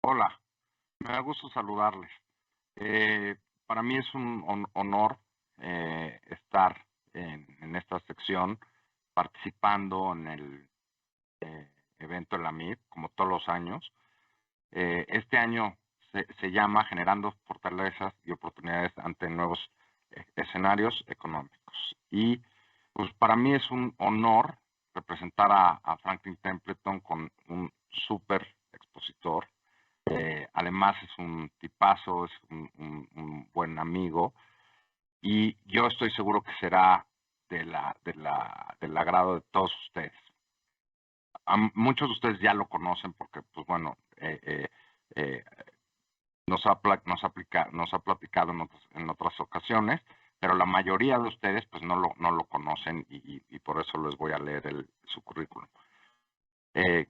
Hola, me da gusto saludarles. Eh, para mí es un honor estar en esta sección participando en el evento de la MIB, como todos los años. Este año se llama Generando Fortalezas y Oportunidades ante Nuevos Escenarios Económicos. Y pues para mí es un honor representar a Franklin Templeton con un súper expositor. Además es un tipazo, es un buen amigo y yo estoy seguro que será del agrado de todos ustedes. Muchos de ustedes ya lo conocen porque, pues bueno, eh, nos ha platicado en otras ocasiones, pero la mayoría de ustedes pues no lo conocen y por eso les voy a leer su currículum.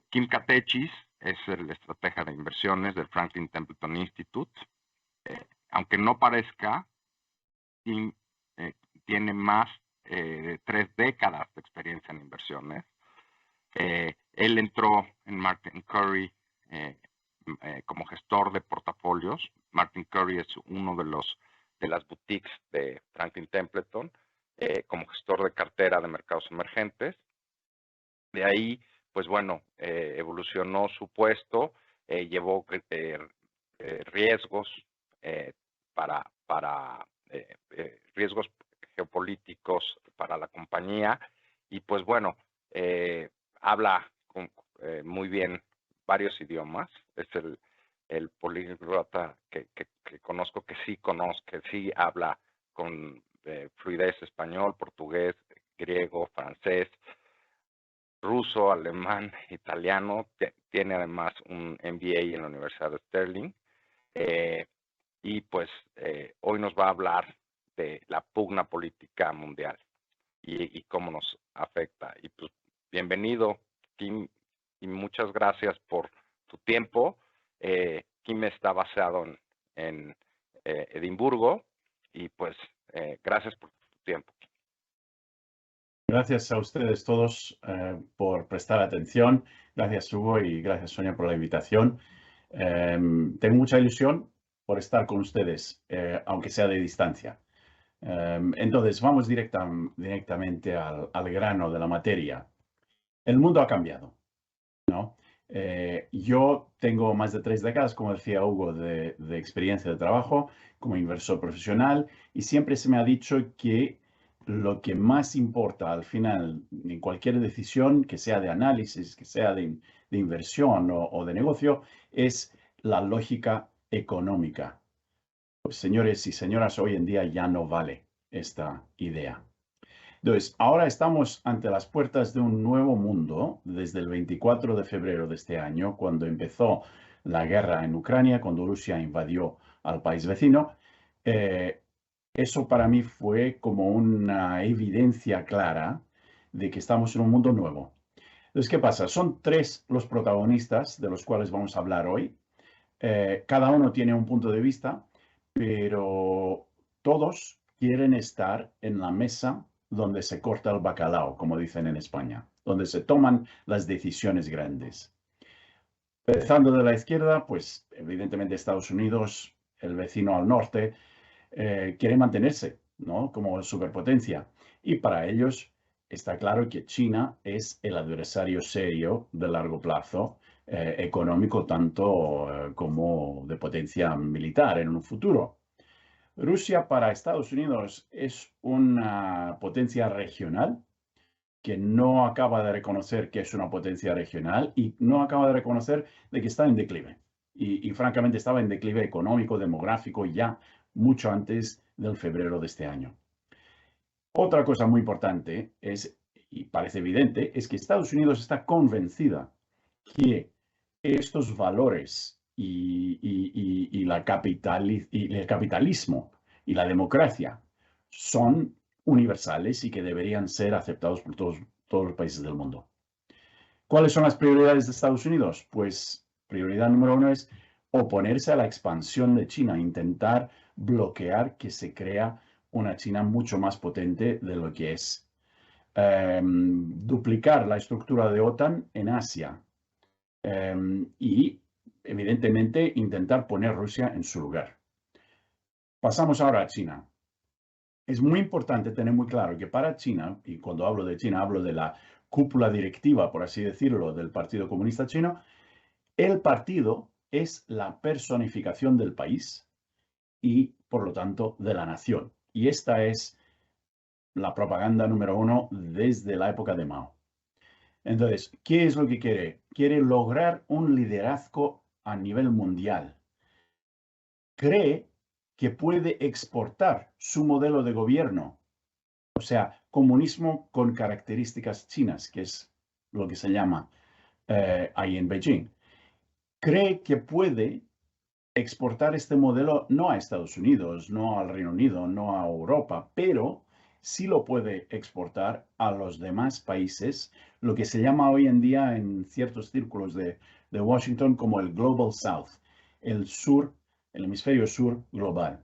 Kim Katechis es el estratega de inversiones del Franklin Templeton Institute. Aunque no parezca, Kim tiene más de 3 décadas de experiencia en inversiones. Él entró en Martin Currie como gestor de portafolios. Martin Currie es uno de las boutiques de Franklin Templeton, como gestor de cartera de mercados emergentes. De ahí, pues bueno, evolucionó su puesto, llevó riesgos para riesgos geopolíticos para la compañía y pues bueno, habla muy bien varios idiomas. Es el políglota que conozco, que sí habla con fluidez español, portugués, griego, francés, ruso, alemán, italiano. Tiene además un MBA en la Universidad de Sterling. Y pues hoy nos va a hablar de la pugna política mundial y cómo nos afecta. Y pues bienvenido, Kim, y muchas gracias por tu tiempo. Kim está basado en Edimburgo y pues gracias por tu tiempo. Gracias a ustedes todos por prestar atención. Gracias, Hugo, y gracias, Sonia, por la invitación. Tengo mucha ilusión por estar con ustedes, aunque sea de distancia. Entonces, vamos directamente al grano de la materia. El mundo ha cambiado, ¿no? Yo tengo más de 3 décadas, como decía Hugo, de experiencia de trabajo como inversor profesional, y siempre se me ha dicho que lo que más importa al final en cualquier decisión, que sea de análisis, que sea de inversión o de negocio, es la lógica económica. Pues, señores y señoras, hoy en día ya no vale esta idea. Entonces, ahora estamos ante las puertas de un nuevo mundo desde el 24 de febrero de este año, cuando empezó la guerra en Ucrania, cuando Rusia invadió al país vecino. Eso para mí fue como una evidencia clara de que estamos en un mundo nuevo. Entonces, ¿qué pasa? Son 3 los protagonistas de los cuales vamos a hablar hoy. Cada uno tiene un punto de vista, pero todos quieren estar en la mesa donde se corta el bacalao, como dicen en España, donde se toman las decisiones grandes. Empezando de la izquierda, pues evidentemente Estados Unidos, el vecino al norte, quiere mantenerse, ¿no?, como superpotencia. Y para ellos está claro que China es el adversario serio de largo plazo, económico tanto como de potencia militar en un futuro. Rusia para Estados Unidos es una potencia regional que no acaba de reconocer que es una potencia regional y no acaba de reconocer de que está en declive. Y francamente estaba en declive económico, demográfico ya mucho antes del febrero de este año. Otra cosa muy importante es, y parece evidente, es que Estados Unidos está convencida que estos valores y el capitalismo y la democracia son universales y que deberían ser aceptados por todos los países del mundo. ¿Cuáles son las prioridades de Estados Unidos? Pues prioridad número 1 es oponerse a la expansión de China, intentar bloquear que se crea una China mucho más potente de lo que es. Duplicar la estructura de OTAN en Asia. Y evidentemente, intentar poner Rusia en su lugar. Pasamos ahora a China. Es muy importante tener muy claro que para China, y cuando hablo de China hablo de la cúpula directiva, por así decirlo, del Partido Comunista Chino, el partido es la personificación del país y, por lo tanto, de la nación. Y esta es la propaganda número uno desde la época de Mao. Entonces, ¿qué es lo que quiere? Quiere lograr un liderazgo a nivel mundial. Cree que puede exportar su modelo de gobierno, o sea, comunismo con características chinas, que es lo que se llama ahí en Beijing. Cree que puede exportar este modelo no a Estados Unidos, no al Reino Unido, no a Europa, pero sí lo puede exportar a los demás países, lo que se llama hoy en día en ciertos círculos de Washington como el Global South, el sur, el hemisferio sur global.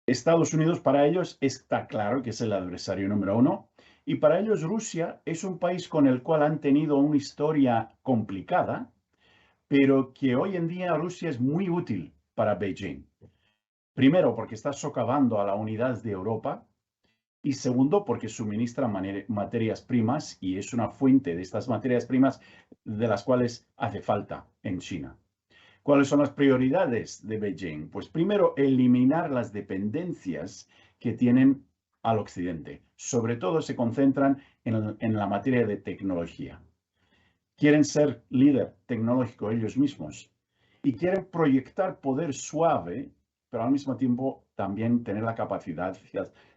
Estados Unidos para ellos está claro que es el adversario número uno y para ellos Rusia es un país con el cual han tenido una historia complicada, pero que hoy en día Rusia es muy útil para Beijing. Primero, porque está socavando a la unidad de Europa y segundo, porque suministra materias primas y es una fuente de estas materias primas de las cuales hace falta en China. ¿Cuáles son las prioridades de Beijing? Pues primero, eliminar las dependencias que tienen al occidente. Sobre todo se concentran en la materia de tecnología. Quieren ser líder tecnológico ellos mismos y quieren proyectar poder suave, pero al mismo tiempo también tener la capacidad,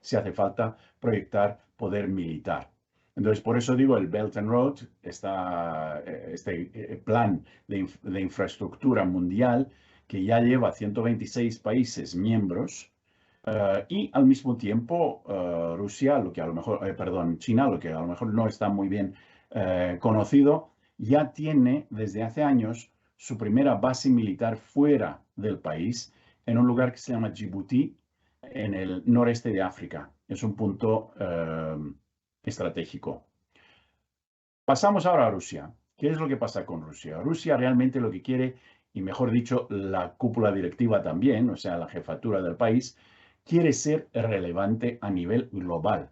si hace falta, proyectar poder militar. Entonces, por eso digo, el Belt and Road, este plan de infraestructura mundial que ya lleva 126 países miembros, y al mismo tiempo Rusia, lo que a lo mejor, perdón, China, lo que a lo mejor no está muy bien conocido, ya tiene desde hace años su primera base militar fuera del país, en un lugar que se llama Djibouti, en el noreste de África. Es un punto estratégico. Pasamos ahora a Rusia. ¿Qué es lo que pasa con Rusia? Rusia realmente lo que quiere, y mejor dicho, la cúpula directiva también, o sea, la jefatura del país, quiere ser relevante a nivel global.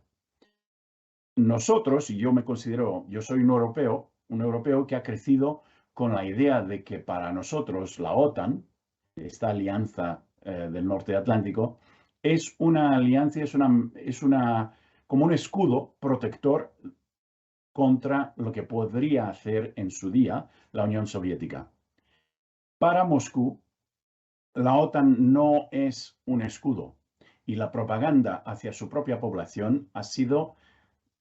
Nosotros, y yo me considero, yo soy un europeo que ha crecido con la idea de que para nosotros la OTAN, esta alianza del norte atlántico, es una alianza, como un escudo protector contra lo que podría hacer en su día la Unión Soviética. Para Moscú, la OTAN no es un escudo y la propaganda hacia su propia población ha sido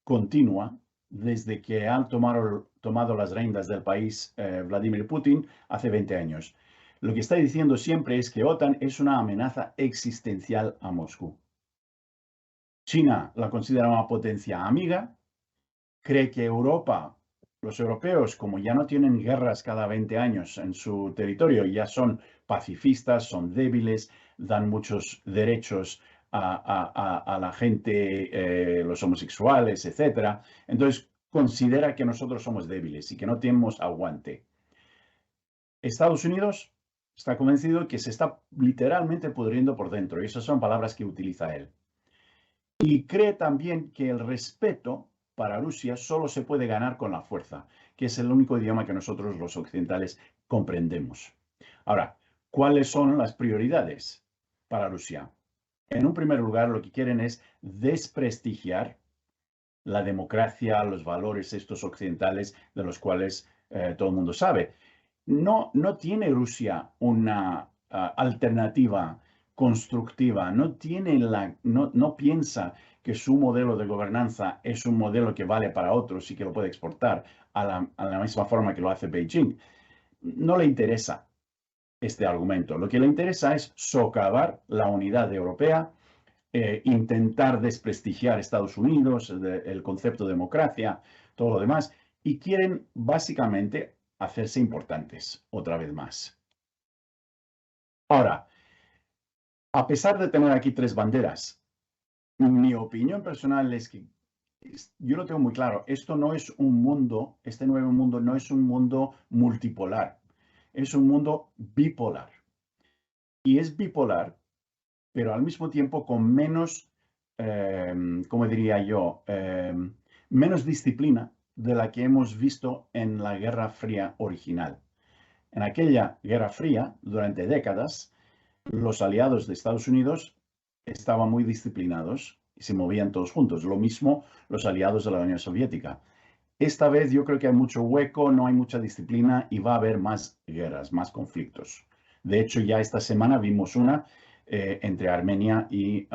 continua desde que han tomado las riendas del país Vladimir Putin hace 20 años. Lo que está diciendo siempre es que OTAN es una amenaza existencial a Moscú. China la considera una potencia amiga, cree que Europa, los europeos, como ya no tienen guerras cada 20 años en su territorio, ya son pacifistas, son débiles, dan muchos derechos a la gente, los homosexuales, etc. Entonces, considera que nosotros somos débiles y que no tenemos aguante. Estados Unidos está convencido que se está literalmente pudriendo por dentro, y esas son palabras que utiliza él. Y cree también que el respeto para Rusia solo se puede ganar con la fuerza, que es el único idioma que nosotros los occidentales comprendemos. Ahora, ¿cuáles son las prioridades para Rusia? En un primer lugar, lo que quieren es desprestigiar la democracia, los valores estos occidentales de los cuales todo el mundo sabe. No tiene Rusia una alternativa constructiva, no piensa que su modelo de gobernanza es un modelo que vale para otros y que lo puede exportar a la misma forma que lo hace Beijing. No le interesa este argumento. Lo que le interesa es socavar la unidad europea, intentar desprestigiar Estados Unidos, el concepto de democracia, todo lo demás, y quieren básicamente hacerse importantes otra vez más. Ahora, a pesar de tener aquí tres banderas, mi opinión personal es que yo lo tengo muy claro, esto no es un mundo, este nuevo mundo no es un mundo multipolar. es un mundo bipolar. Y es bipolar, pero al mismo tiempo con menos, ¿cómo diría yo? Menos disciplina de la que hemos visto en la Guerra Fría original. En aquella Guerra Fría, durante décadas, los aliados de Estados Unidos estaban muy disciplinados y se movían todos juntos. Lo mismo los aliados de la Unión Soviética. Esta vez yo creo que hay mucho hueco, no hay mucha disciplina y va a haber más guerras, más conflictos. De hecho, ya esta semana vimos una entre Armenia y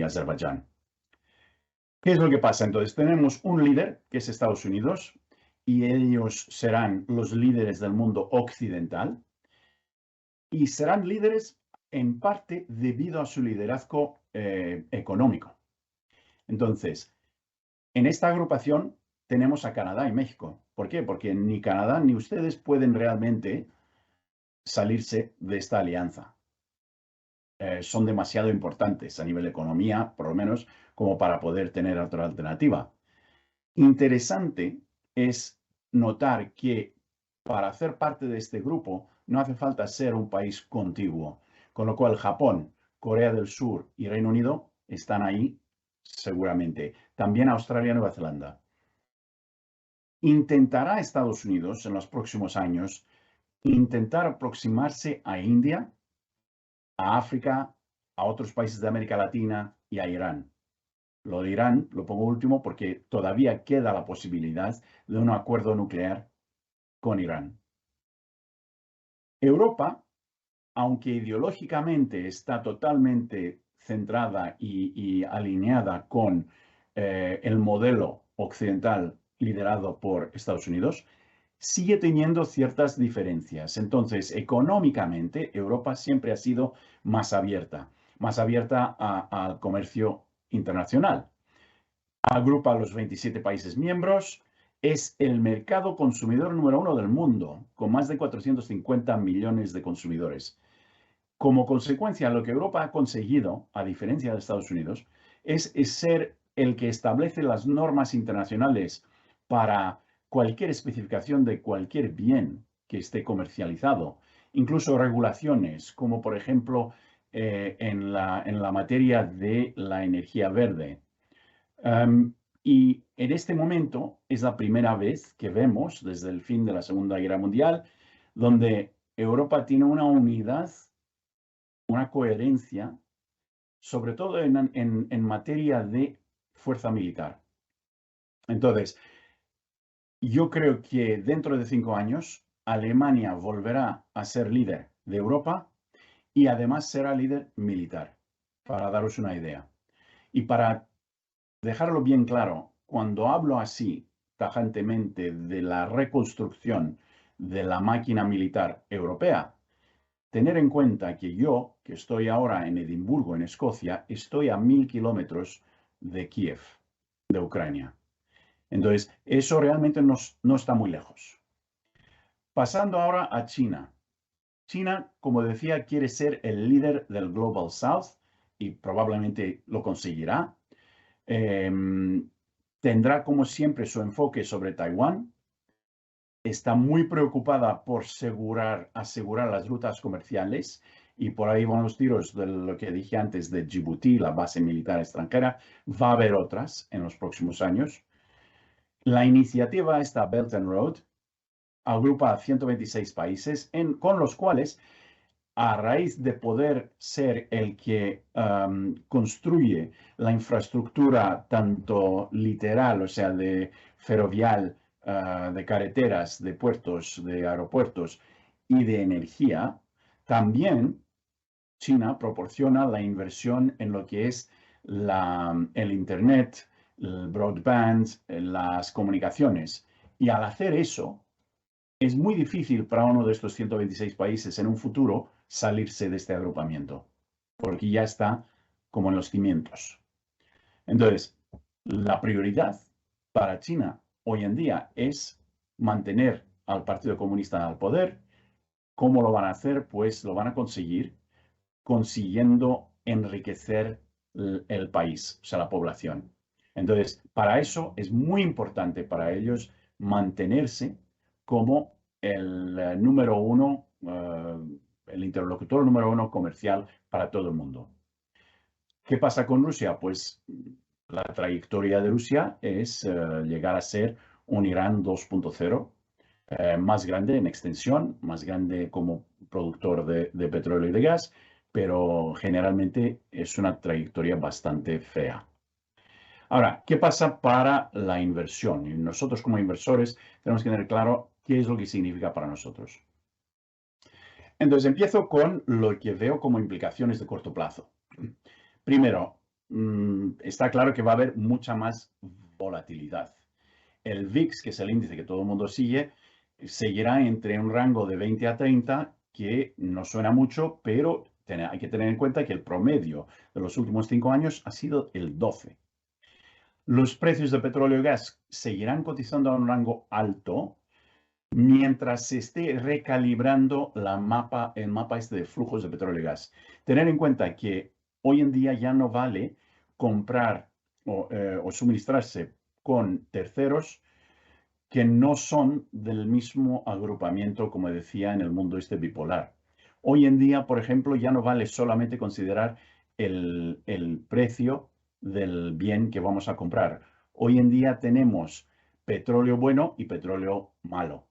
Azerbaiyán. ¿Qué es lo que pasa? Entonces, tenemos un líder, que es Estados Unidos, y ellos serán los líderes del mundo occidental, y serán líderes en parte debido a su liderazgo económico. Entonces, en esta agrupación tenemos a Canadá y México. ¿Por qué? Porque ni Canadá ni ustedes pueden realmente salirse de esta alianza. Son demasiado importantes a nivel de economía, por lo menos, como para poder tener otra alternativa. Interesante es notar que para hacer parte de este grupo no hace falta ser un país contiguo, con lo cual Japón, Corea del Sur y Reino Unido están ahí seguramente. También Australia y Nueva Zelanda. ¿Intentará Estados Unidos en los próximos años intentar aproximarse a India, a África, a otros países de América Latina y a Irán? Lo de Irán lo pongo último porque todavía queda la posibilidad de un acuerdo nuclear con Irán. Europa, aunque ideológicamente está totalmente centrada y alineada con el modelo occidental liderado por Estados Unidos, sigue teniendo ciertas diferencias. Entonces, económicamente, Europa siempre ha sido más abierta al comercio internacional. Agrupa a los 27 países miembros, es el mercado consumidor número 1 del mundo, con más de 450 millones de consumidores. Como consecuencia, lo que Europa ha conseguido, a diferencia de Estados Unidos, es ser el que establece las normas internacionales para cualquier especificación de cualquier bien que esté comercializado, incluso regulaciones, como por ejemplo en la materia de la energía verde. Y en este momento es la primera vez que vemos, desde el fin de la Segunda Guerra Mundial, donde Europa tiene una unidad, una coherencia, sobre todo en materia de fuerza militar. Entonces, yo creo que dentro de 5 años, Alemania volverá a ser líder de Europa y además será líder militar, para daros una idea. Y para dejarlo bien claro, cuando hablo así tajantemente de la reconstrucción de la máquina militar europea, tener en cuenta que yo, que estoy ahora en Edimburgo, en Escocia, estoy a 1000 kilómetros de Kiev, de Ucrania. Entonces, eso realmente no está muy lejos. Pasando ahora a China. China, como decía, quiere ser el líder del Global South y probablemente lo conseguirá. Tendrá, como siempre, su enfoque sobre Taiwán. Está muy preocupada por asegurar las rutas comerciales y por ahí van los tiros de lo que dije antes de Djibouti, la base militar extranjera. Va a haber otras en los próximos años. La iniciativa, esta Belt and Road, agrupa a 126 países con los cuales, a raíz de poder ser el que construye la infraestructura tanto literal, o sea, de ferrovial, de carreteras, de puertos, de aeropuertos y de energía, también China proporciona la inversión en lo que es el Internet, el broadband, las comunicaciones. Y al hacer eso, es muy difícil para uno de estos 126 países en un futuro salirse de este agrupamiento, porque ya está como en los cimientos. Entonces, la prioridad para China hoy en día es mantener al Partido Comunista al poder. ¿Cómo lo van a hacer? Pues lo van a conseguir consiguiendo enriquecer el país, o sea, la población. Entonces, para eso es muy importante para ellos mantenerse como número uno, el interlocutor número uno comercial para todo el mundo. ¿Qué pasa con Rusia? Pues la trayectoria de Rusia es llegar a ser un Irán 2.0, más grande en extensión, más grande como productor de petróleo y de gas, pero generalmente es una trayectoria bastante fea. Ahora, ¿qué pasa para la inversión? Y nosotros como inversores tenemos que tener claro qué es lo que significa para nosotros. Entonces, empiezo con lo que veo como implicaciones de corto plazo. Primero, está claro que va a haber mucha más volatilidad. El VIX, que es el índice que todo el mundo sigue, seguirá entre un rango de 20 a 30, que no suena mucho, pero hay que tener en cuenta que el promedio de los últimos 5 años ha sido el 12. Los precios de petróleo y gas seguirán cotizando a un rango alto mientras se esté recalibrando el mapa de flujos de petróleo y gas. Tener en cuenta que hoy en día ya no vale comprar o suministrarse con terceros que no son del mismo agrupamiento, como decía, en el mundo bipolar. Hoy en día, por ejemplo, ya no vale solamente considerar el precio del bien que vamos a comprar. Hoy en día tenemos petróleo bueno y petróleo malo.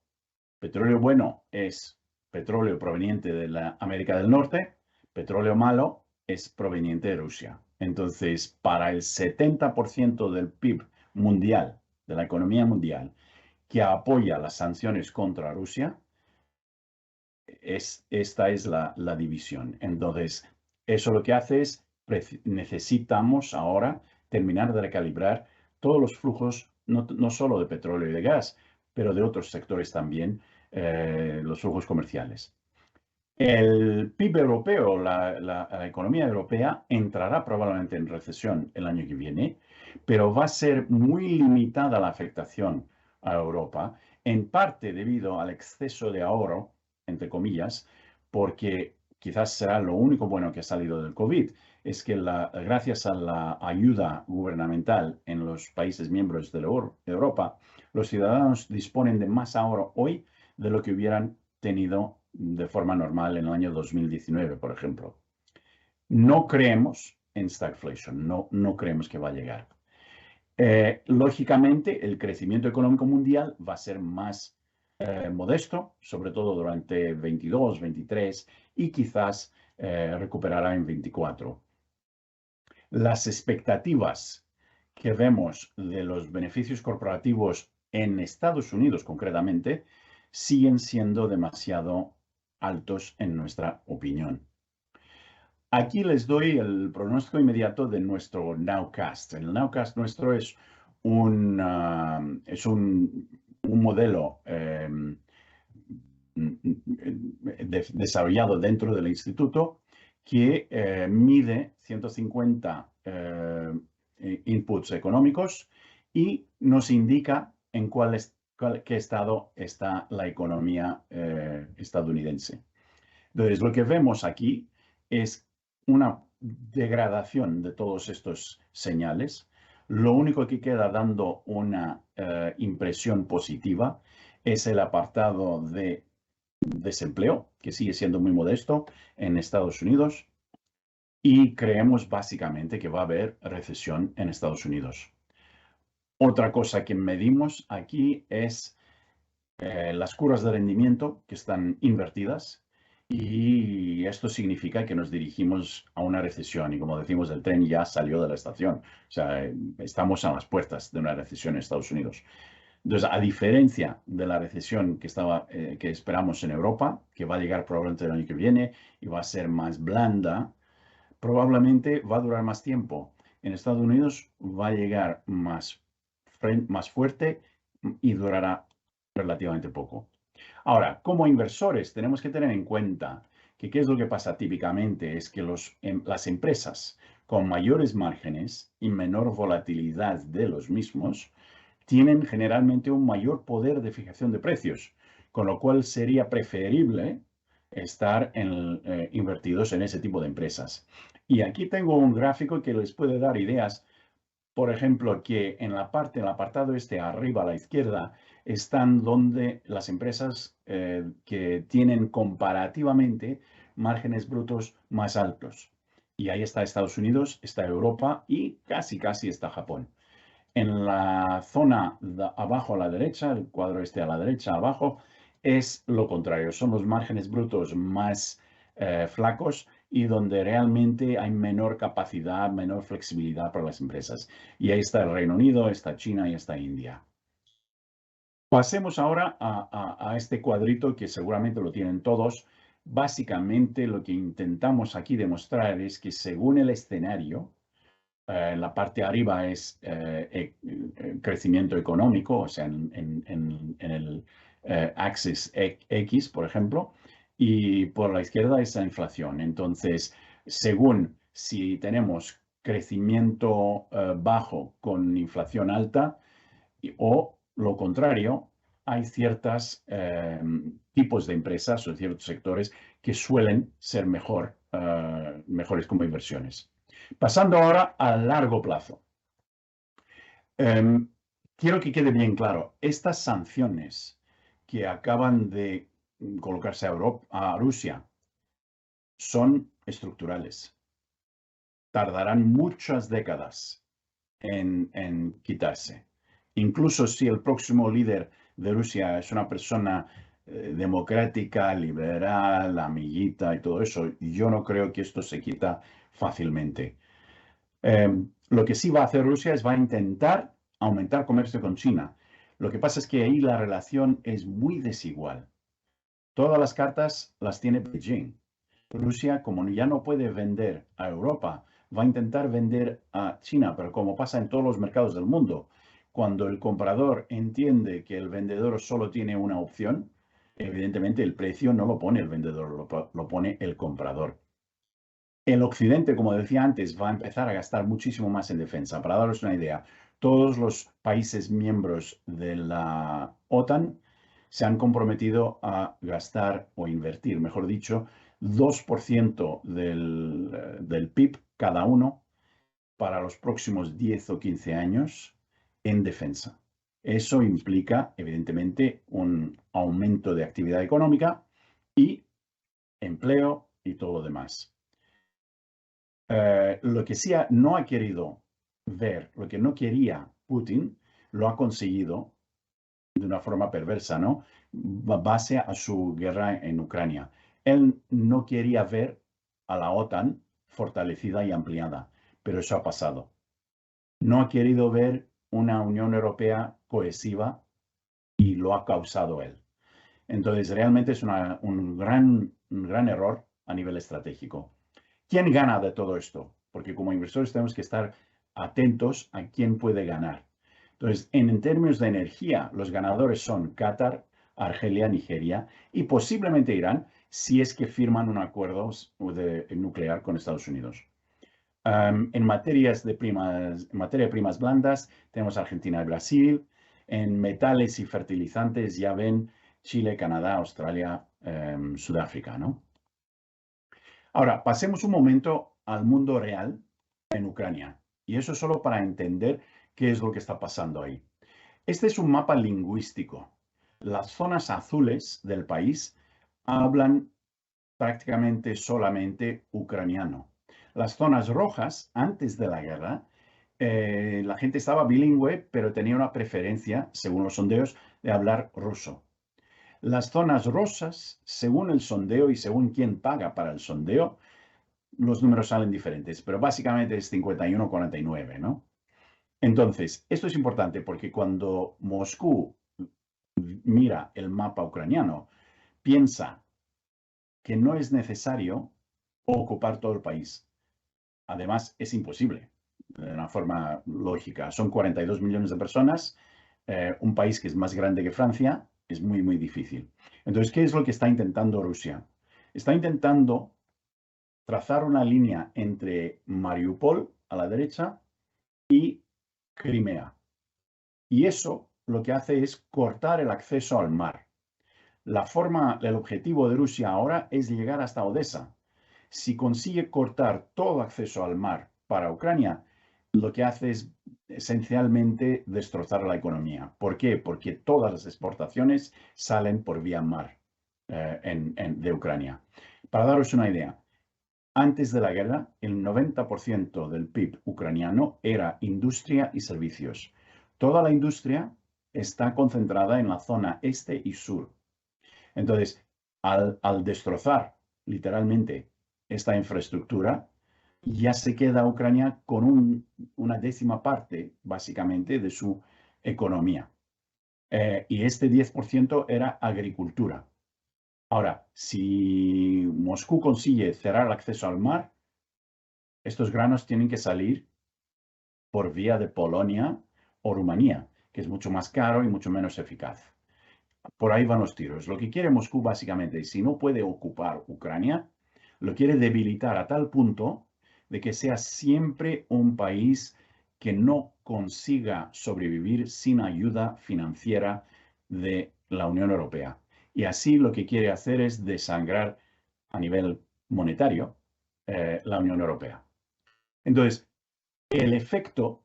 Petróleo bueno es petróleo proveniente de la América del Norte, petróleo malo es proveniente de Rusia. Entonces, para el 70% del PIB mundial, de la economía mundial, que apoya las sanciones contra Rusia, esta es la división. Entonces, eso lo que hace es, necesitamos ahora terminar de recalibrar todos los flujos, no solo de petróleo y de gas, pero de otros sectores también, los flujos comerciales. El PIB europeo, la economía europea, entrará probablemente en recesión el año que viene, pero va a ser muy limitada la afectación a Europa, en parte debido al exceso de ahorro, entre comillas, porque quizás será lo único bueno que ha salido del COVID, es que gracias a la ayuda gubernamental en los países miembros de Europa, los ciudadanos disponen de más ahorro hoy de lo que hubieran tenido de forma normal en el año 2019, por ejemplo. No creemos en stagflation, no creemos que va a llegar. Lógicamente, el crecimiento económico mundial va a ser más modesto, sobre todo durante 22, 23 y quizás recuperará en 24. Las expectativas que vemos de los beneficios corporativos en Estados Unidos concretamente siguen siendo demasiado altos en nuestra opinión. Aquí les doy el pronóstico inmediato de nuestro Nowcast. El Nowcast nuestro es un modelo desarrollado dentro del instituto que mide 150 inputs económicos y nos indica en qué estado está la economía estadounidense. Entonces, lo que vemos aquí es una degradación de todos estos señales. Lo único que queda dando una impresión positiva es el apartado de desempleo, que sigue siendo muy modesto en Estados Unidos, y creemos básicamente que va a haber recesión en Estados Unidos. Otra cosa que medimos aquí es las curvas de rendimiento que están invertidas, y esto significa que nos dirigimos a una recesión y, como decimos, el tren ya salió de la estación. O sea, estamos a las puertas de una recesión en Estados Unidos. Entonces, a diferencia de la recesión que esperamos en Europa, que va a llegar probablemente el año que viene y va a ser más blanda, probablemente va a durar más tiempo. En Estados Unidos va a llegar más fuerte y durará relativamente poco. Ahora, como inversores, tenemos que tener en cuenta que qué es lo que pasa típicamente, es que las empresas con mayores márgenes y menor volatilidad de los mismos tienen generalmente un mayor poder de fijación de precios, con lo cual sería preferible estar invertidos en ese tipo de empresas. Y aquí tengo un gráfico que les puede dar ideas por ejemplo, que en el apartado este, arriba a la izquierda, están donde las empresas que tienen comparativamente márgenes brutos más altos. Y ahí está Estados Unidos, está Europa y casi está Japón. En la zona abajo a la derecha, el cuadro este a la derecha abajo, es lo contrario. Son los márgenes brutos más flacos y donde realmente hay menor capacidad, menor flexibilidad para las empresas. Y ahí está el Reino Unido, está China y está India. Pasemos ahora a este cuadrito que seguramente lo tienen todos. Básicamente lo que intentamos aquí demostrar es que según el escenario, en la parte de arriba es crecimiento económico, o sea, en el axis X, por ejemplo, y por la izquierda es la inflación. Entonces, según si tenemos crecimiento bajo con inflación alta o lo contrario, hay ciertos tipos de empresas o ciertos sectores que suelen ser mejores como inversiones. Pasando ahora a largo plazo. Quiero que quede bien claro, estas sanciones que acaban de colocarse a Rusia son estructurales. Tardarán muchas décadas en quitarse. Incluso si el próximo líder de Rusia es una persona democrática, liberal, amiguita y todo eso, yo no creo que esto se quita fácilmente. Lo que sí va a hacer Rusia es va a intentar aumentar comercio con China. Lo que pasa es que ahí la relación es muy desigual. Todas las cartas las tiene Beijing. Rusia, como ya no puede vender a Europa, va a intentar vender a China, pero como pasa en todos los mercados del mundo, cuando el comprador entiende que el vendedor solo tiene una opción, evidentemente el precio no lo pone el vendedor, lo pone el comprador. El Occidente, como decía antes, va a empezar a gastar muchísimo más en defensa. Para daros una idea, todos los países miembros de la OTAN se han comprometido a gastar o invertir, mejor dicho, 2% del PIB cada uno para los próximos 10 o 15 años en defensa. Eso implica, evidentemente, un aumento de actividad económica y empleo y todo lo demás. Lo que sí no ha querido ver, lo que no quería Putin, lo ha conseguido de una forma perversa, ¿no? Base a su guerra en Ucrania. Él no quería ver a la OTAN fortalecida y ampliada, pero eso ha pasado. No ha querido ver una Unión Europea cohesiva y lo ha causado él. Entonces, realmente es un gran error a nivel estratégico. ¿Quién gana de todo esto? Porque como inversores tenemos que estar atentos a quién puede ganar. Entonces, en términos de energía, los ganadores son Qatar, Argelia, Nigeria y posiblemente Irán, si es que firman un acuerdo nuclear con Estados Unidos. En materia de primas blandas, tenemos Argentina y Brasil. En metales y fertilizantes, ya ven Chile, Canadá, Australia, Sudáfrica, ¿no? Ahora, pasemos un momento al mundo real en Ucrania. Y eso solo para entender qué es lo que está pasando ahí. Este es un mapa lingüístico. Las zonas azules del país hablan prácticamente solamente ucraniano. Las zonas rojas, antes de la guerra, la gente estaba bilingüe, pero tenía una preferencia, según los sondeos, de hablar ruso. Las zonas rosas, según el sondeo y según quién paga para el sondeo, los números salen diferentes, pero básicamente es 51-49, ¿no? Entonces, esto es importante porque cuando Moscú mira el mapa ucraniano, piensa que no es necesario ocupar todo el país. Además, es imposible, de una forma lógica. Son 42 millones de personas, un país que es más grande que Francia, es muy, muy difícil. Entonces, ¿qué es lo que está intentando Rusia? Está intentando trazar una línea entre Mariupol a la derecha y Crimea. Y eso lo que hace es cortar el acceso al mar. El objetivo de Rusia ahora es llegar hasta Odessa. Si consigue cortar todo acceso al mar para Ucrania, lo que hace es esencialmente destrozar la economía. ¿Por qué? Porque todas las exportaciones salen por vía mar de Ucrania. Para daros una idea, antes de la guerra, el 90% del PIB ucraniano era industria y servicios. Toda la industria está concentrada en la zona este y sur. Entonces, al destrozar literalmente esta infraestructura, ya se queda Ucrania con una décima parte, básicamente, de su economía. Y este 10% era agricultura. Ahora, si Moscú consigue cerrar el acceso al mar, estos granos tienen que salir por vía de Polonia o Rumanía, que es mucho más caro y mucho menos eficaz. Por ahí van los tiros. Lo que quiere Moscú básicamente, si no puede ocupar Ucrania, lo quiere debilitar a tal punto de que sea siempre un país que no consiga sobrevivir sin ayuda financiera de la Unión Europea. Y así lo que quiere hacer es desangrar a nivel monetario la Unión Europea. Entonces, el efecto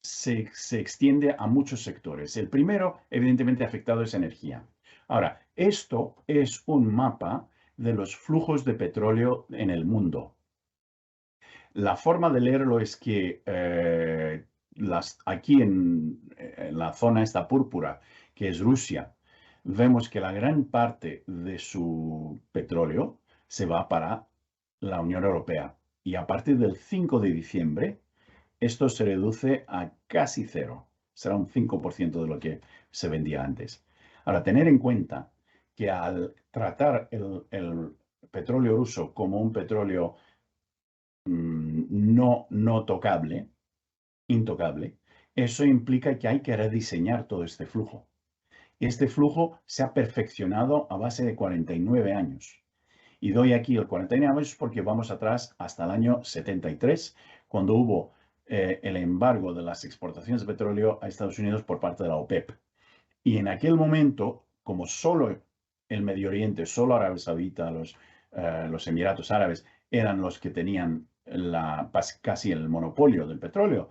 se extiende a muchos sectores. El primero, evidentemente, afectado es energía. Ahora, esto es un mapa de los flujos de petróleo en el mundo. La forma de leerlo es que aquí en la zona esta púrpura, que es Rusia, vemos que la gran parte de su petróleo se va para la Unión Europea. Y a partir del 5 de diciembre, esto se reduce a casi cero. Será un 5% de lo que se vendía antes. Ahora, tener en cuenta que al tratar el petróleo ruso como un petróleo no tocable, intocable, eso implica que hay que rediseñar todo este flujo. Este flujo se ha perfeccionado a base de 49 años. Y doy aquí el 49 años porque vamos atrás hasta el año 73, cuando hubo el embargo de las exportaciones de petróleo a Estados Unidos por parte de la OPEP. Y en aquel momento, como solo el Medio Oriente, solo Arabia Saudita, los Emiratos Árabes eran los que tenían casi el monopolio del petróleo,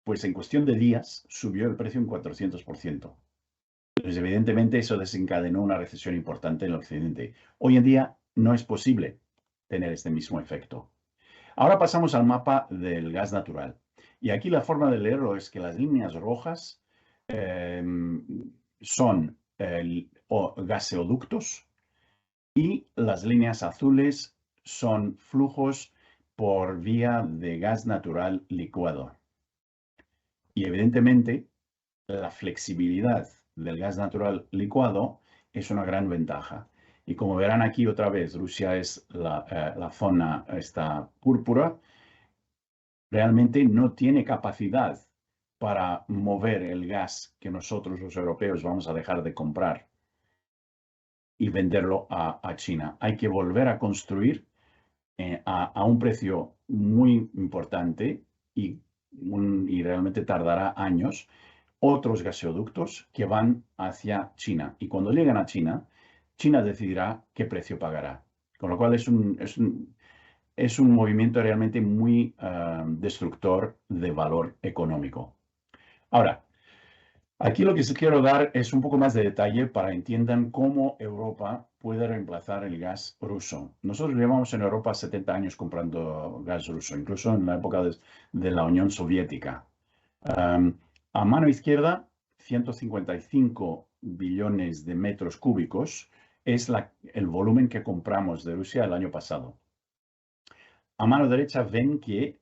pues en cuestión de días subió el precio un 400%. Entonces, evidentemente, eso desencadenó una recesión importante en el Occidente. Hoy en día no es posible tener este mismo efecto. Ahora pasamos al mapa del gas natural. Y aquí la forma de leerlo es que las líneas rojas son gaseoductos y las líneas azules son flujos por vía de gas natural licuado. Y evidentemente, la flexibilidad del gas natural licuado es una gran ventaja. Y como verán aquí otra vez, Rusia es la zona esta púrpura, realmente no tiene capacidad para mover el gas que nosotros los europeos vamos a dejar de comprar y venderlo a China. Hay que volver a construir a un precio muy importante y realmente tardará años otros gaseoductos que van hacia China. Y cuando lleguen a China, China decidirá qué precio pagará. Con lo cual es un movimiento realmente muy destructor de valor económico. Ahora, aquí lo que sí quiero dar es un poco más de detalle para que entiendan cómo Europa puede reemplazar el gas ruso. Nosotros llevamos en Europa 70 años comprando gas ruso, incluso en la época de la Unión Soviética. A mano izquierda, 155 billones de metros cúbicos es el volumen que compramos de Rusia el año pasado. A mano derecha ven que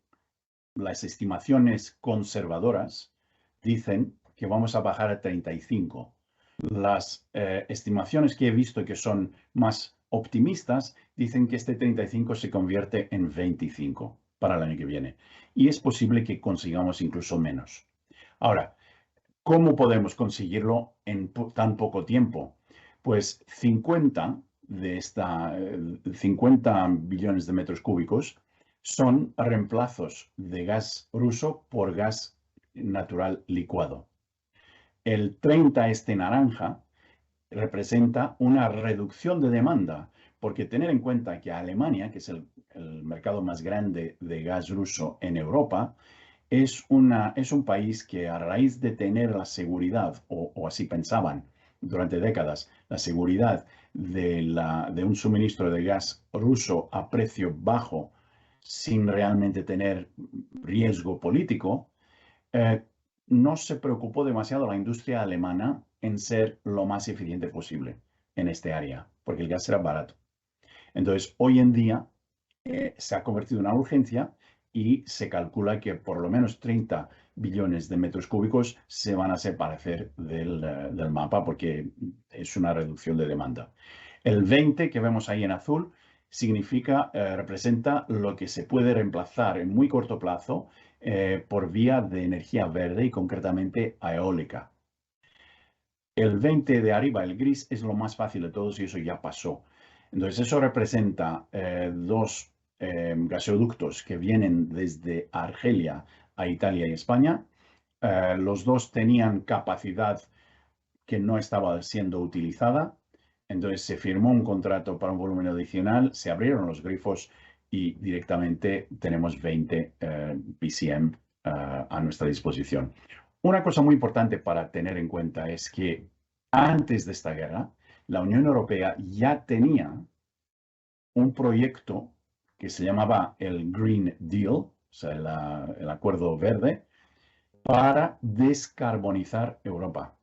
las estimaciones conservadoras dicen que vamos a bajar a 35. Las estimaciones que he visto que son más optimistas dicen que este 35 se convierte en 25 para el año que viene. Y es posible que consigamos incluso menos. Ahora, ¿cómo podemos conseguirlo en tan poco tiempo? Pues 50 billones de metros cúbicos son reemplazos de gas ruso por gas natural licuado. El 30 este naranja representa una reducción de demanda, porque tener en cuenta que Alemania, que es el mercado más grande de gas ruso en Europa, es un país que a raíz de tener la seguridad, o así pensaban durante décadas, la seguridad de un suministro de gas ruso a precio bajo, sin realmente tener riesgo político, no se preocupó demasiado la industria alemana en ser lo más eficiente posible en este área, porque el gas era barato. Entonces, hoy en día se ha convertido en una urgencia y se calcula que por lo menos 30 billones de metros cúbicos se van a desaparecer del mapa porque es una reducción de demanda. El 20 que vemos ahí en azul representa lo que se puede reemplazar en muy corto plazo por vía de energía verde y concretamente eólica. El 20 de arriba, el gris, es lo más fácil de todos y eso ya pasó. Entonces eso representa dos gasoductos que vienen desde Argelia a Italia y España. Los dos tenían capacidad que no estaba siendo utilizada. Entonces se firmó un contrato para un volumen adicional, se abrieron los grifos y directamente tenemos 20 BCM a nuestra disposición. Una cosa muy importante para tener en cuenta es que antes de esta guerra, la Unión Europea ya tenía un proyecto que se llamaba el Green Deal, o sea, el Acuerdo Verde, para descarbonizar Europa.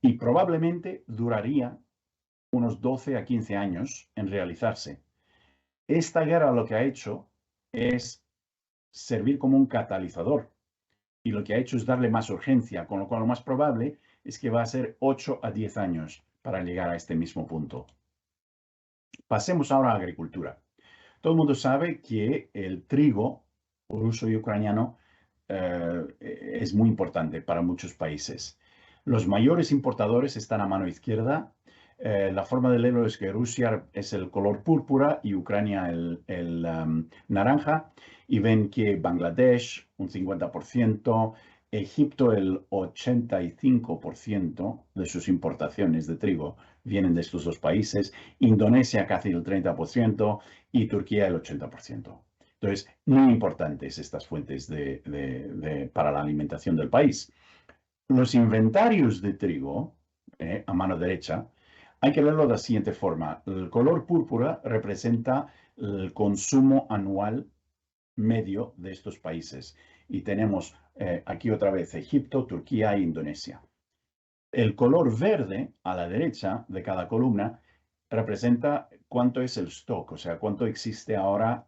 Y probablemente duraría unos 12 a 15 años en realizarse. Esta guerra lo que ha hecho es servir como un catalizador y lo que ha hecho es darle más urgencia, con lo cual lo más probable es que va a ser 8 a 10 años para llegar a este mismo punto. Pasemos ahora a la agricultura. Todo el mundo sabe que el trigo ruso y ucraniano es muy importante para muchos países. Los mayores importadores están a mano izquierda. La forma de leerlo es que Rusia es el color púrpura y Ucrania el naranja. Y ven que Bangladesh un 50%, Egipto el 85% de sus importaciones de trigo vienen de estos dos países, Indonesia casi el 30% y Turquía el 80%. Entonces, muy importantes estas fuentes para la alimentación del país. Los inventarios de trigo, a mano derecha, hay que verlo de la siguiente forma. El color púrpura representa el consumo anual medio de estos países. Y tenemos aquí otra vez Egipto, Turquía e Indonesia. El color verde a la derecha de cada columna representa cuánto es el stock, o sea, cuánto existe ahora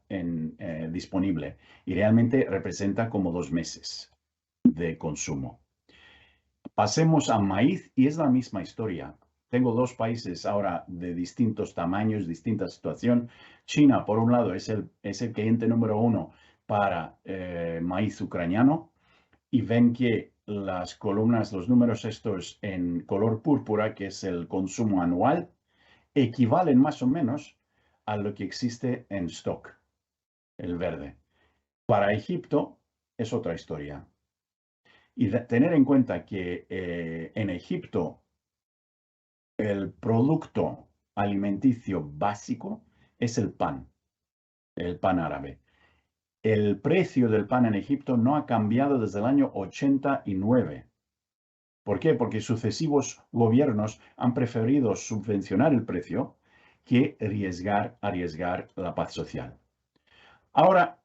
disponible. Y realmente representa como 2 meses de consumo. Pasemos a maíz y es la misma historia. Tengo dos países ahora de distintos tamaños, distinta situación. China, por un lado, es el cliente número 1 para maíz ucraniano y ven que las columnas, los números estos en color púrpura, que es el consumo anual, equivalen más o menos a lo que existe en stock, el verde. Para Egipto es otra historia. Y tener en cuenta que en Egipto el producto alimenticio básico es el pan árabe. El precio del pan en Egipto no ha cambiado desde el año 89. ¿Por qué? Porque sucesivos gobiernos han preferido subvencionar el precio que arriesgar la paz social. Ahora,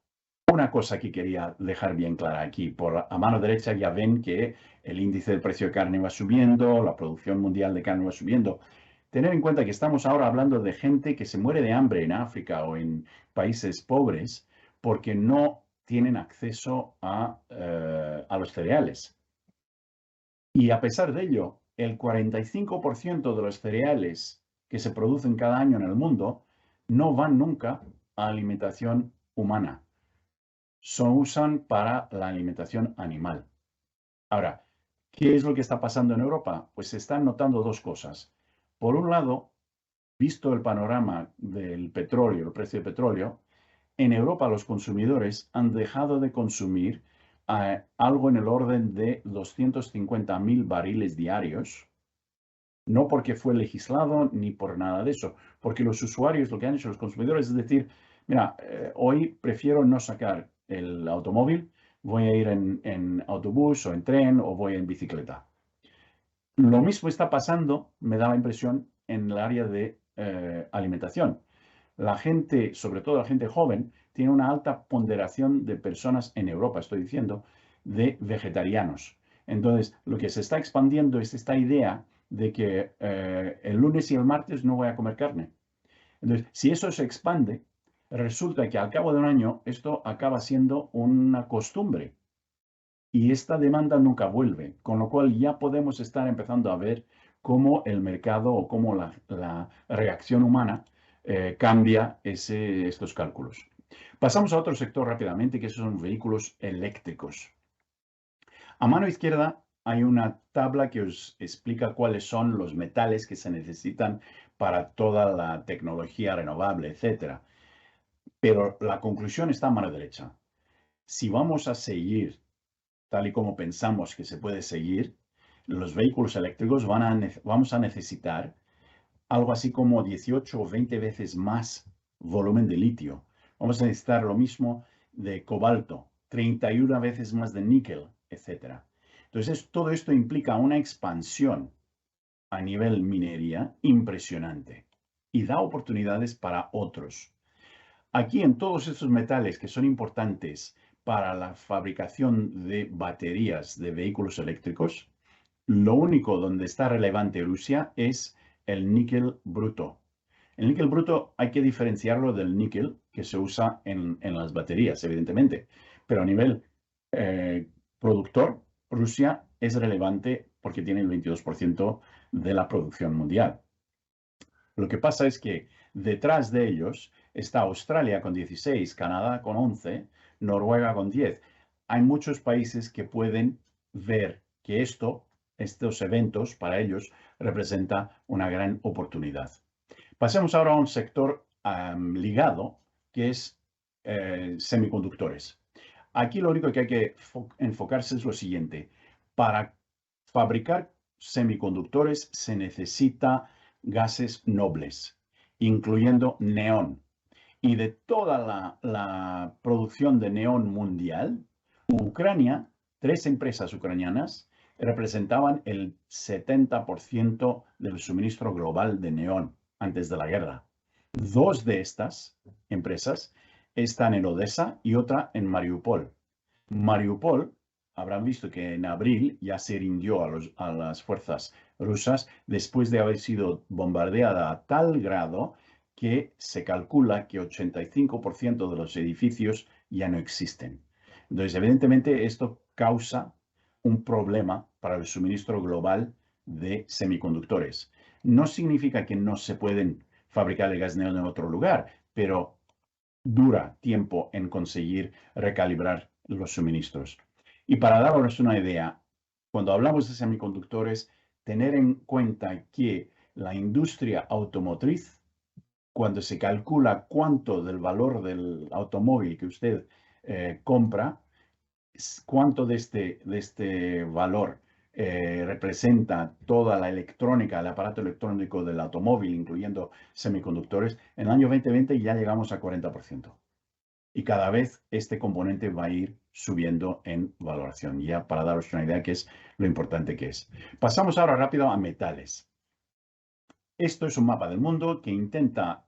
una cosa que quería dejar bien clara aquí. A mano derecha ya ven que el índice del precio de carne va subiendo, la producción mundial de carne va subiendo. Tener en cuenta que estamos ahora hablando de gente que se muere de hambre en África o en países pobres porque no tienen acceso a los cereales. Y a pesar de ello, el 45% de los cereales que se producen cada año en el mundo no van nunca a alimentación humana. Se usan para la alimentación animal. Ahora, ¿qué es lo que está pasando en Europa? Pues se están notando dos cosas. Por un lado, visto el panorama del petróleo, el precio del petróleo, en Europa los consumidores han dejado de consumir algo en el orden de 250.000 barriles diarios, no porque fue legislado ni por nada de eso, porque los usuarios, lo que han hecho los consumidores es decir, mira, hoy prefiero no sacar el automóvil voy a ir en autobús o en tren o voy en bicicleta. Lo mismo está pasando, me da la impresión, en el área de alimentación. La gente, sobre todo la gente joven, tiene una alta ponderación de personas en Europa, estoy diciendo, de vegetarianos. Entonces, lo que se está expandiendo es esta idea de que el lunes y el martes no voy a comer carne. Entonces, si eso se expande, resulta que al cabo de un año esto acaba siendo una costumbre y esta demanda nunca vuelve, con lo cual ya podemos estar empezando a ver cómo el mercado o cómo la reacción humana cambia estos cálculos. Pasamos a otro sector rápidamente, que son vehículos eléctricos. A mano izquierda hay una tabla que os explica cuáles son los metales que se necesitan para toda la tecnología renovable, etc. Pero la conclusión está a mano derecha. Si vamos a seguir tal y como pensamos que se puede seguir, los vehículos eléctricos vamos a necesitar algo así como 18 o 20 veces más volumen de litio. Vamos a necesitar lo mismo de cobalto, 31 veces más de níquel, etc. Entonces, todo esto implica una expansión a nivel minería impresionante y da oportunidades para otros. Aquí en todos estos metales que son importantes para la fabricación de baterías de vehículos eléctricos, lo único donde está relevante Rusia es el níquel bruto. El níquel bruto hay que diferenciarlo del níquel que se usa en las baterías, evidentemente, pero a nivel productor, Rusia es relevante porque tiene el 22% de la producción mundial. Lo que pasa es que detrás de ellos está Australia con 16, Canadá con 11, Noruega con 10. Hay muchos países que pueden ver que estos eventos para ellos representa una gran oportunidad. Pasemos ahora a un sector ligado, que es semiconductores. Aquí lo único que hay que enfocarse es lo siguiente. Para fabricar semiconductores se necesita gases nobles, incluyendo neón. Y de toda la producción de neón mundial, Ucrania, 3 empresas ucranianas, representaban el 70% del suministro global de neón antes de la guerra. 2 de estas empresas están en Odessa y otra en Mariupol. Mariupol, habrán visto que en abril ya se rindió a las fuerzas rusas después de haber sido bombardeada a tal grado que se calcula que 85% de los edificios ya no existen. Entonces, evidentemente, esto causa un problema para el suministro global de semiconductores. No significa que no se pueden fabricar el gas neón en otro lugar, pero dura tiempo en conseguir recalibrar los suministros. Y para daros una idea, cuando hablamos de semiconductores, tener en cuenta que la industria automotriz, cuando se calcula cuánto del valor del automóvil que usted compra, cuánto de este valor representa toda la electrónica, el aparato electrónico del automóvil, incluyendo semiconductores, en el año 2020 ya llegamos a 40%. Y cada vez este componente va a ir subiendo en valoración, ya para daros una idea que es lo importante que es. Pasamos ahora rápido a metales. Esto es un mapa del mundo que intenta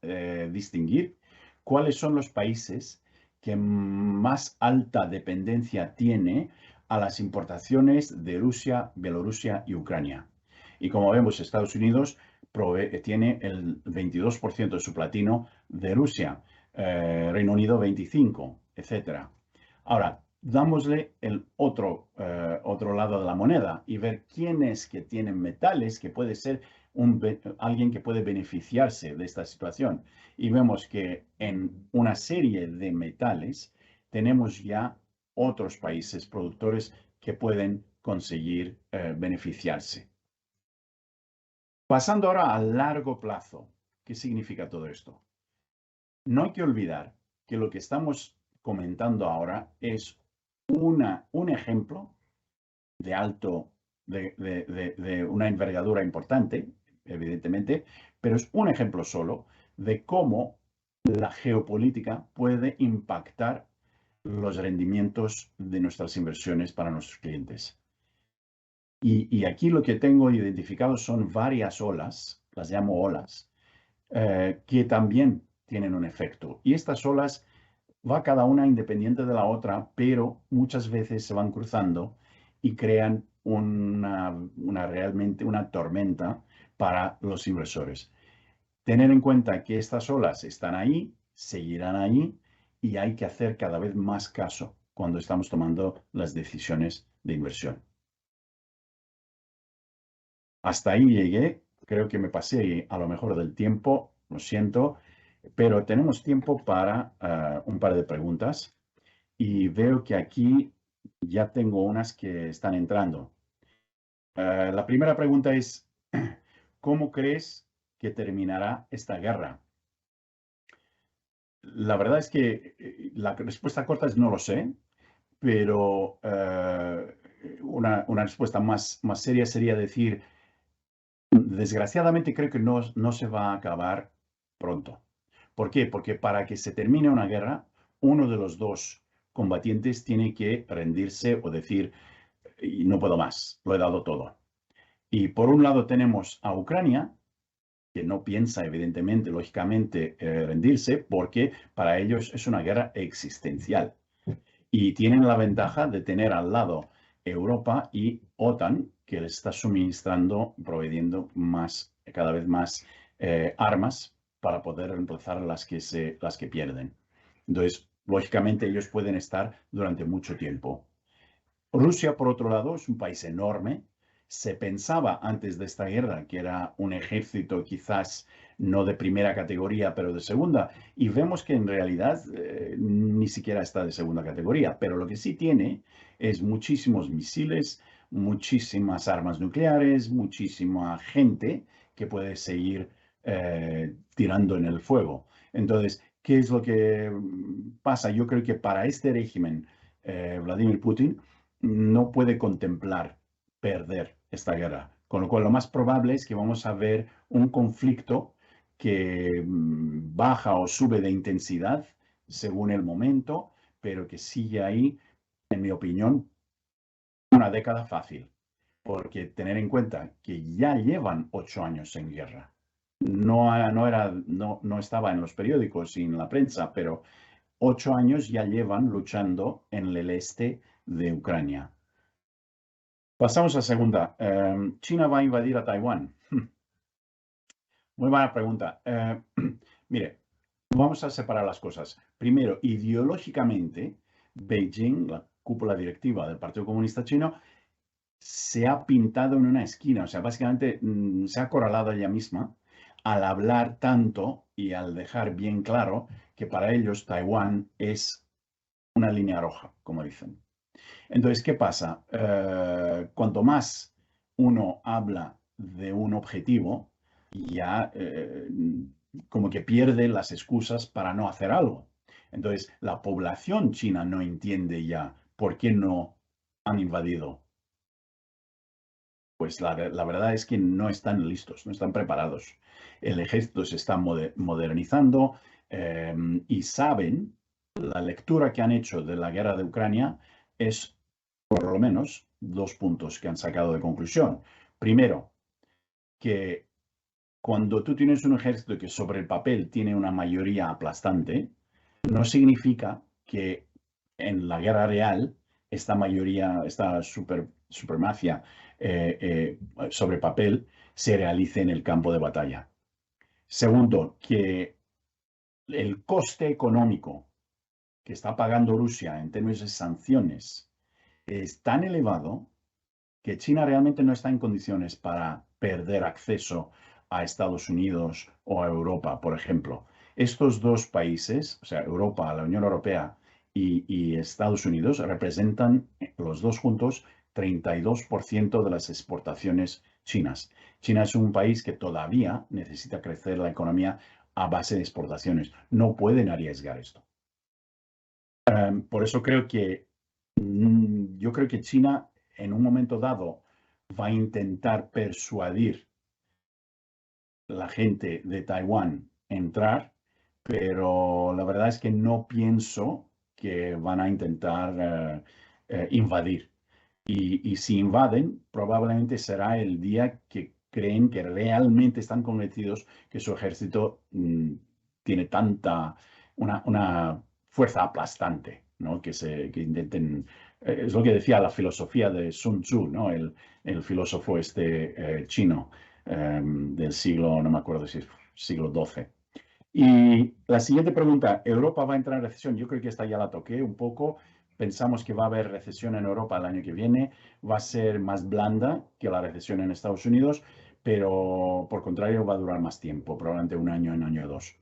distinguir cuáles son los países que más alta dependencia tiene a las importaciones de Rusia, Bielorrusia y Ucrania. Y como vemos, Estados Unidos tiene el 22% de su platino de Rusia, Reino Unido 25%, etc. Ahora, dámosle el otro lado de la moneda y ver quiénes que tienen metales que puede ser alguien que puede beneficiarse de esta situación. Y vemos que en una serie de metales tenemos ya otros países productores que pueden conseguir beneficiarse. Pasando ahora a largo plazo, ¿qué significa todo esto? No hay que olvidar que lo que estamos comentando ahora es un ejemplo de una envergadura importante, evidentemente, pero es un ejemplo solo de cómo la geopolítica puede impactar los rendimientos de nuestras inversiones para nuestros clientes. Y aquí lo que tengo identificado son varias olas, las llamo olas, que también tienen un efecto. Y estas olas va cada una independiente de la otra, pero muchas veces se van cruzando y crean realmente una tormenta para los inversores. Tener en cuenta que estas olas están ahí, seguirán ahí y hay que hacer cada vez más caso cuando estamos tomando las decisiones de inversión. Hasta ahí llegué, creo que me pasé a lo mejor del tiempo, lo siento, pero tenemos tiempo para un par de preguntas y veo que aquí ya tengo unas que están entrando. La primera pregunta es, ¿cómo crees que terminará esta guerra? La verdad es que la respuesta corta es no lo sé, pero una respuesta más seria sería decir, desgraciadamente creo que no se va a acabar pronto. ¿Por qué? Porque para que se termine una guerra, uno de los dos combatientes tiene que rendirse o decir, y no puedo más, lo he dado todo. Y por un lado tenemos a Ucrania, que no piensa, evidentemente, lógicamente, rendirse, porque para ellos es una guerra existencial. Y tienen la ventaja de tener al lado Europa y OTAN, que les está suministrando, proveyendo cada vez más armas para poder reemplazar las que pierden. Entonces, lógicamente, ellos pueden estar durante mucho tiempo. Rusia, por otro lado, es un país enorme. Se pensaba antes de esta guerra que era un ejército quizás no de primera categoría, pero de segunda. Y vemos que en realidad ni siquiera está de segunda categoría. Pero lo que sí tiene es muchísimos misiles, muchísimas armas nucleares, muchísima gente que puede seguir tirando en el fuego. Entonces, ¿qué es lo que pasa? Yo creo que para este régimen, Vladimir Putin, no puede contemplar perder esta guerra. Con lo cual, lo más probable es que vamos a ver un conflicto que baja o sube de intensidad según el momento, pero que sigue ahí, en mi opinión, una década fácil. Porque tener en cuenta que ya llevan 8 años en guerra. No estaba en los periódicos y en la prensa, pero 8 años ya llevan luchando en el este de Ucrania. Pasamos a segunda. ¿China va a invadir a Taiwán? Muy buena pregunta. Mire, vamos a separar las cosas. Primero, ideológicamente, Beijing, la cúpula directiva del Partido Comunista Chino, se ha pintado en una esquina. O sea, básicamente se ha acorralado ella misma al hablar tanto y al dejar bien claro que para ellos Taiwán es una línea roja, como dicen. Entonces, ¿qué pasa? Cuanto más uno habla de un objetivo, ya como que pierde las excusas para no hacer algo. Entonces, la población china no entiende ya por qué no han invadido. Pues la verdad es que no están listos, no están preparados. El ejército se está modernizando y saben, la lectura que han hecho de la guerra de Ucrania es por lo menos 2 puntos que han sacado de conclusión. Primero, que cuando tú tienes un ejército que sobre el papel tiene una mayoría aplastante, no significa que en la guerra real esta mayoría, esta supremacía sobre papel se realice en el campo de batalla. Segundo, que el coste económico que está pagando Rusia en términos de sanciones es tan elevado que China realmente no está en condiciones para perder acceso a Estados Unidos o a Europa, por ejemplo. Estos dos países, o sea, Europa, la Unión Europea y Estados Unidos, representan los dos juntos 32% de las exportaciones chinas. China es un país que todavía necesita crecer la economía a base de exportaciones. No pueden arriesgar esto. Por eso yo creo que China en un momento dado va a intentar persuadir a la gente de Taiwán a entrar, pero la verdad es que no pienso que van a intentar invadir. Y si invaden, probablemente será el día que creen que realmente están convencidos que su ejército tiene una fuerza aplastante, ¿no? Que intenten, es lo que decía la filosofía de Sun Tzu, ¿no? El filósofo chino del siglo, no me acuerdo si es siglo XII. Y la siguiente pregunta, ¿Europa va a entrar en recesión? Yo creo que esta ya la toqué un poco. Pensamos que va a haber recesión en Europa el año que viene. Va a ser más blanda que la recesión en Estados Unidos, pero por contrario va a durar más tiempo, probablemente un año o dos.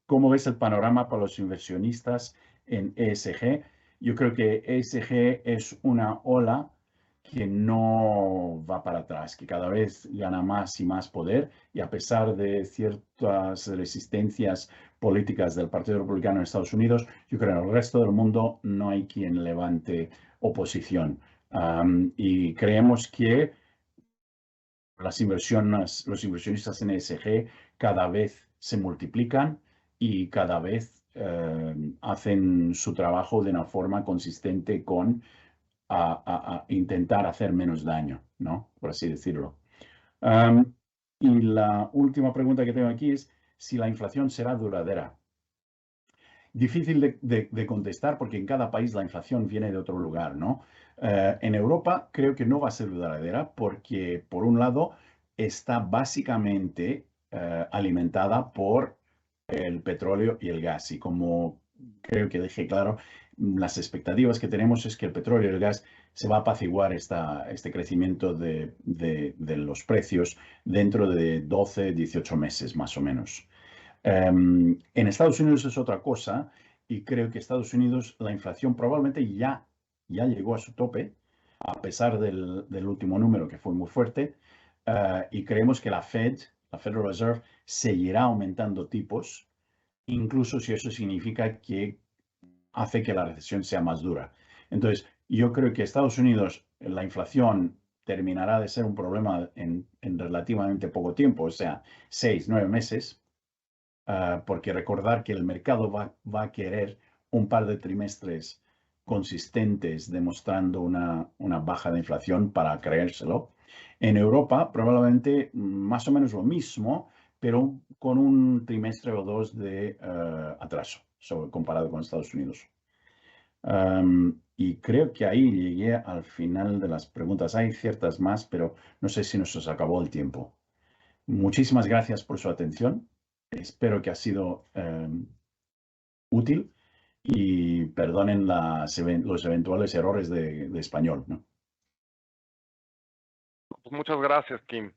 ¿Cómo ves el panorama para los inversionistas en ESG? Yo creo que ESG es una ola que no va para atrás, que cada vez gana más y más poder y a pesar de ciertas resistencias políticas del Partido Republicano en Estados Unidos, yo creo que en el resto del mundo no hay quien levante oposición. Y creemos que los inversionistas en ESG cada vez se multiplican y cada vez hacen su trabajo de una forma consistente con a intentar hacer menos daño, ¿no? Por así decirlo. Y la última pregunta que tengo aquí es si la inflación será duradera. Difícil de contestar porque en cada país la inflación viene de otro lugar, ¿no? En Europa creo que no va a ser duradera porque, por un lado, está básicamente alimentada por el petróleo y el gas. Y como creo que dejé claro, las expectativas que tenemos es que el petróleo y el gas se va a apaciguar este crecimiento de los precios dentro de 12, 18 meses más o menos. En Estados Unidos es otra cosa y creo que Estados Unidos la inflación probablemente ya llegó a su tope, a pesar del último número que fue muy fuerte, y creemos que la Federal Reserve, seguirá aumentando tipos, incluso si eso significa que hace que la recesión sea más dura. Entonces, yo creo que Estados Unidos, la inflación terminará de ser un problema en relativamente poco tiempo, o sea, 6, 9 meses, porque recordar que el mercado va a querer un par de trimestres consistentes demostrando una baja de inflación para creérselo. En Europa probablemente más o menos lo mismo, pero con un trimestre o dos de atraso comparado con Estados Unidos. Y creo que ahí llegué al final de las preguntas. Hay ciertas más, pero no sé si nos acabó el tiempo. Muchísimas gracias por su atención. Espero que ha sido útil y perdonen los eventuales errores de español, ¿no? Pues muchas gracias, Kim.